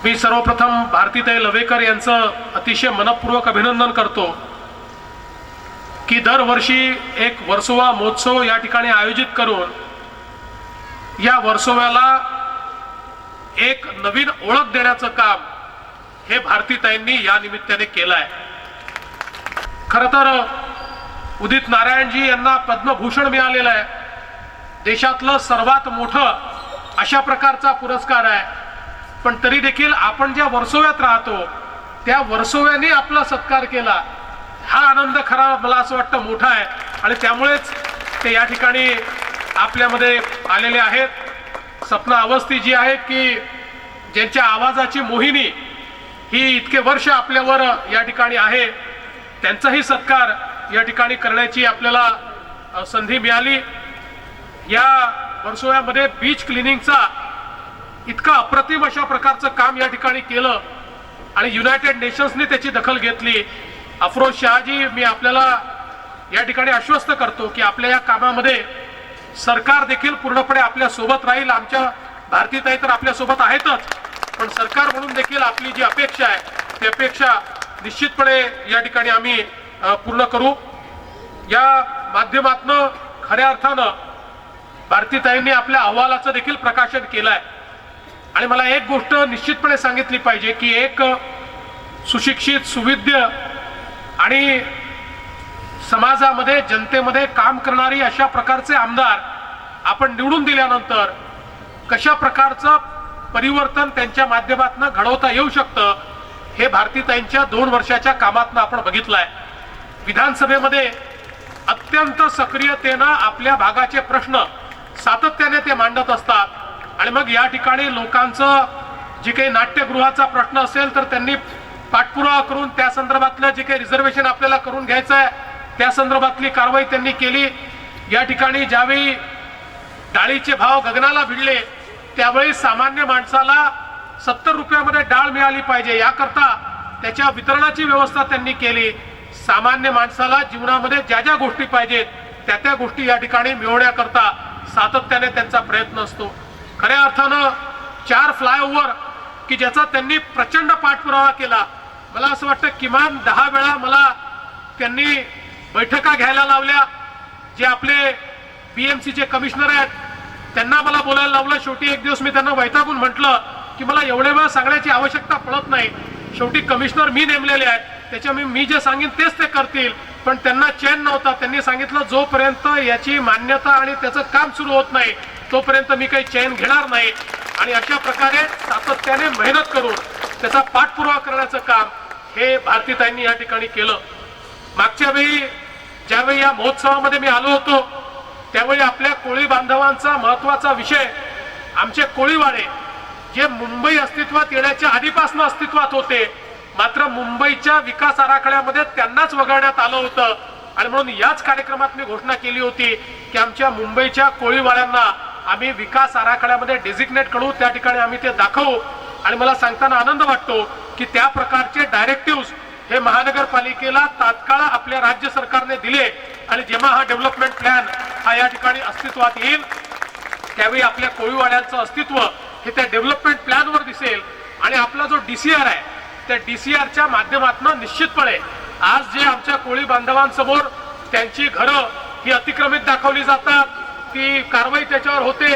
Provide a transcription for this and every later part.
मी सर्वप्रथम भारतीताई लवेकर यांचं अतिशय मनपूर्वक अभिनंदन करतो की दरवर्षी एक वर्सोवा महोत्सव या ठिकाणी आयोजित करून या वर्सोव्याला एक नवीन ओळख देण्याचं काम हे भारतीताईंनी या निमित्ताने केलं आहे। खरं तर उदित नारायणजी यांना पद्मभूषण मिळालेलं आहे, देशातलं सर्वात मोठं अशा प्रकारचा पुरस्कार आहे, पण तरी देखील आपण ज्या वर्सोव्यात राहतो त्या वर्सोव्याने आपला सत्कार केला, हा आनंद खरा मला असं वाटतं मोठा आहे आणि त्यामुळेच ते या ठिकाणी आपल्यामध्ये आलेले आहेत। सपना अवस्थी जी आहेत की ज्यांच्या आवाजाची मोहिनी ही इतके वर्ष आपल्यावर या ठिकाणी आहे, त्यांचाही सत्कार या ठिकाणी करण्याची आपल्याला संधी मिळाली। या वर्सोव्यामध्ये बीच क्लिनिंगचा इतका अप्रतिम अशा प्रकारचं काम या ठिकाणी केलं आणि युनायटेड नेशन्सने त्याची दखल घेतली। अफरोज शहाजी, मी आपल्याला या ठिकाणी आश्वस्त करतो की आपल्या या कामामध्ये सरकार देखील पूर्णपणे आपल्या सोबत राहील। आमच्या भारतीताई तर आपल्या सोबत आहेतच, पण सरकार म्हणून देखील आपली जी अपेक्षा आहे ती अपेक्षा निश्चितपणे या ठिकाणी आम्ही पूर्ण करू। या माध्यमातून खऱ्या अर्थानं भारतीताईंनी आपल्या अहवालाचं देखील प्रकाशन केलं आहे आणि मला एक गोष्ट निश्चितपणे सांगितली पाहिजे की एक सुशिक्षित सुविद्य आणि समाजामध्ये जनतेमध्ये काम करणारी अशा प्रकारचे आमदार आपण निवडून दिल्यानंतर कशा प्रकारचं परिवर्तन त्यांच्या माध्यमातून घडवता येऊ शकतं हे भारतीताईंच्या 2 वर्षाच्या कामातून आपण बघितलं आहे। विधानसभेमध्ये अत्यंत सक्रियतेनं आपल्या भागाचे प्रश्न सातत्याने ते मांडत असतात आणि मग या ठिकाणी लोकांचं जे काही नाट्यगृहाचा प्रश्न असेल तर त्यांनी पाठपुरावा करून त्या संदर्भातलं जे काही रिझर्वेशन आपल्याला करून घ्यायचं आहे त्या संदर्भातली कारवाई त्यांनी केली। या ठिकाणी ज्यावेळी डाळीचे भाव गगनाला भिडले त्यावेळी सामान्य माणसाला 70 रुपयामध्ये डाळ मिळाली पाहिजे याकरता त्याच्या वितरणाची व्यवस्था त्यांनी केली। सामान्य माणसाला जीवनामध्ये ज्या ज्या गोष्टी पाहिजेत त्या त्या गोष्टी या ठिकाणी मिळवण्याकरता सातत्याने त्यांचा प्रयत्न असतो। खऱ्या अर्थानं 4 फ्लायओव्हर की ज्याचा त्यांनी प्रचंड पाठपुरावा केला, मला असं वाटतं किमान 10 वेळा मला त्यांनी बैठका घ्यायला लावल्या। जे आपले बीएमसीचे कमिशनर आहेत त्यांना मला बोलायला लावलं। शेवटी एक दिवस मी त्यांना वैतागून म्हटलं की मला एवढे वेळ सांगण्याची आवश्यकता पडत नाही, शेवटी कमिशनर मी नेमलेले आहेत, त्याच्यामुळे मी जे सांगेन तेच ते करतील। पण त्यांना चैन नव्हता, त्यांनी सांगितलं जोपर्यंत याची मान्यता आणि त्याचं काम सुरू होत नाही तोपर्यंत मी काही चैन घेणार नाही आणि अशा प्रकारे सातत्याने मेहनत करून त्याचा पाठपुरावा करण्याचं काम हे भारतीताईंनी या ठिकाणी केलं। मागच्या वेळी ज्यावेळी या महोत्सवामध्ये मी आलो होतो त्यावेळी आपल्या कोळी बांधवांचा महत्वाचा विषय, आमचे कोळीवाडे जे मुंबई अस्तित्वात येण्याच्या आधीपासून अस्तित्वात होते, मात्र मुंबईच्या विकास आराखड्यामध्ये त्यांनाच वगळण्यात आलं होतं आणि म्हणून याच कार्यक्रमात मी घोषणा केली होती की आमच्या मुंबईच्या कोळीवाड्यांना आम्ही विकास आराखड्यामध्ये डेझिग्नेट करू, त्या ठिकाणी आम्ही ते दाखवू। आणि मला सांगताना आनंद वाटतो की त्या प्रकारचे डायरेक्टिव्ह हे महानगरपालिकेला तात्काळ आपल्या राज्य सरकारने दिले आणि जेव्हा हा डेव्हलपमेंट प्लॅन हा या ठिकाणी अस्तित्वात येईल त्यावेळी आपल्या कोळीवाड्यांचं अस्तित्व हे त्या डेव्हलपमेंट प्लॅनवर दिसेल आणि आपला जो डीसीआर आहे त्या डीसीआरच्या माध्यमातून निश्चितपणे आज जे आमच्या कोळी बांधवांसमोर त्यांची घरं ही अतिक्रमित दाखवली जातात, ती कारवाई त्याच्यावर होते,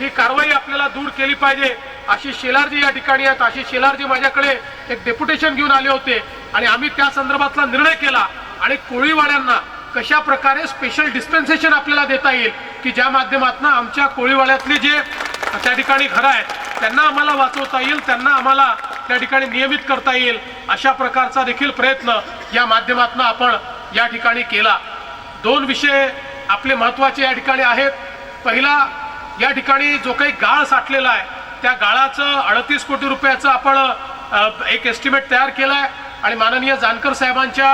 ही कारवाई आपल्याला दूर केली पाहिजे। आशिष शेलारजी या ठिकाणी आहेत, आशिष शेलारजी माझ्याकडे एक डेप्युटेशन घेऊन आले होते आणि आम्ही त्या संदर्भातला निर्णय केला आणि कोळीवाड्यांना कशा प्रकारे स्पेशल डिस्पेन्सेशन आपल्याला देता येईल की ज्या माध्यमातून आमच्या कोळीवाड्यातले जे त्या ठिकाणी घरं आहेत त्यांना आम्हाला वाचवता येईल, त्यांना आम्हाला त्या ठिकाणी नियमित करता येईल, अशा प्रकारचा देखील प्रयत्न या माध्यमातून आपण या ठिकाणी केला। 2 विषय आपले महत्त्वाचे या ठिकाणी आहेत। पहिला, या ठिकाणी जो काही गाळ साठलेला आहे त्या गाळाचं 38 कोटी रुपयाचं आपण एक एस्टिमेट तयार केला आहे आणि माननीय जानकर साहेबांच्या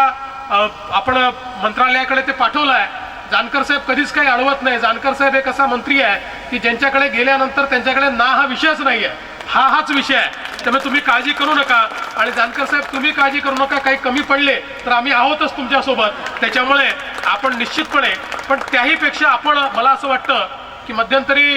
आपण मंत्रालयाकडे ते पाठवलं आहे। जानकर साहेब कधीच काही अडवत नाही। जानकर साहेब एक असा मंत्री आहे की ज्यांच्याकडे गेल्यानंतर त्यांच्याकडे ना हा विषयच नाही आहे, हाच विषय आहे। त्यामुळे तुम्ही काळजी करू नका आणि जानकर साहेब तुम्ही काळजी करू नका, काही कमी पडले तर आम्ही आहोतच तुमच्यासोबत, त्याच्यामुळे आपण निश्चितपणे। पण त्याही पेक्षा आपण, मला असं वाटतं की मध्यंतरी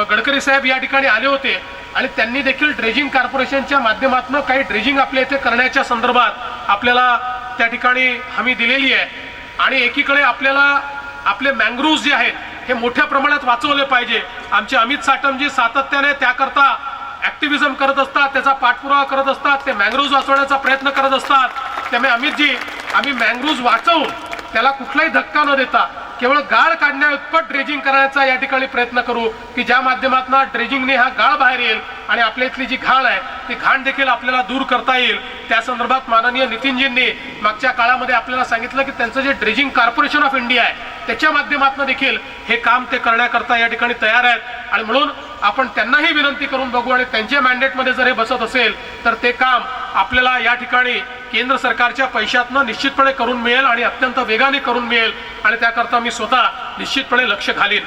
गडकरी साहेब या ठिकाणी आले होते आणि त्यांनी देखील ड्रेजिंग कॉर्पोरेशनच्या माध्यमातून काही ड्रेजिंग आपल्या इथे करण्याच्या संदर्भात आपल्याला त्या ठिकाणी हमी दिलेली आहे। आणि एकीकडे आपल्याला आपले मँग्रोव्ज जे आहेत हे मोठ्या प्रमाणात वाचवले पाहिजे। आमचे अमित साटमजी सातत्याने त्याकरता ॲक्टिव्हिजम करत असतात, त्याचा पाठपुरावा करत असतात, ते मँग्रोव्ज वाचवण्याचा प्रयत्न करत असतात। त्यामुळे अमितजी, आम्ही मँग्रोव्ज वाचवून त्याला कुठलाही धक्का न देता केवळ गाळ काढण्याइतपत ड्रेजिंग करण्याचा या ठिकाणी प्रयत्न करू की ज्या माध्यमातून ड्रेजिंगने हा गाळ बाहेर येईल आणि आपल्या इथली जी घाण आहे ती घाण देखील आपल्याला दूर करता येईल। त्या संदर्भात माननीय नितीनजींनी मागच्या काळामध्ये आपल्याला सांगितलं की त्यांचं जे ड्रेजिंग कॉर्पोरेशन ऑफ इंडिया आहे त्याच्या माध्यमातून देखील हे काम ते करण्याकरता या ठिकाणी तयार आहेत। आणि म्हणून आपण त्यांनाही विनंती करून बघू आणि त्यांच्या मॅन्डेटमध्ये जर हे बसत असेल तर ते काम आपल्याला या ठिकाणी केंद्र सरकारच्या पैशातनं निश्चितपणे करून मिळेल आणि अत्यंत वेगाने करून मिळेल आणि त्याकरता मी स्वतः निश्चितपणे लक्ष घालीन।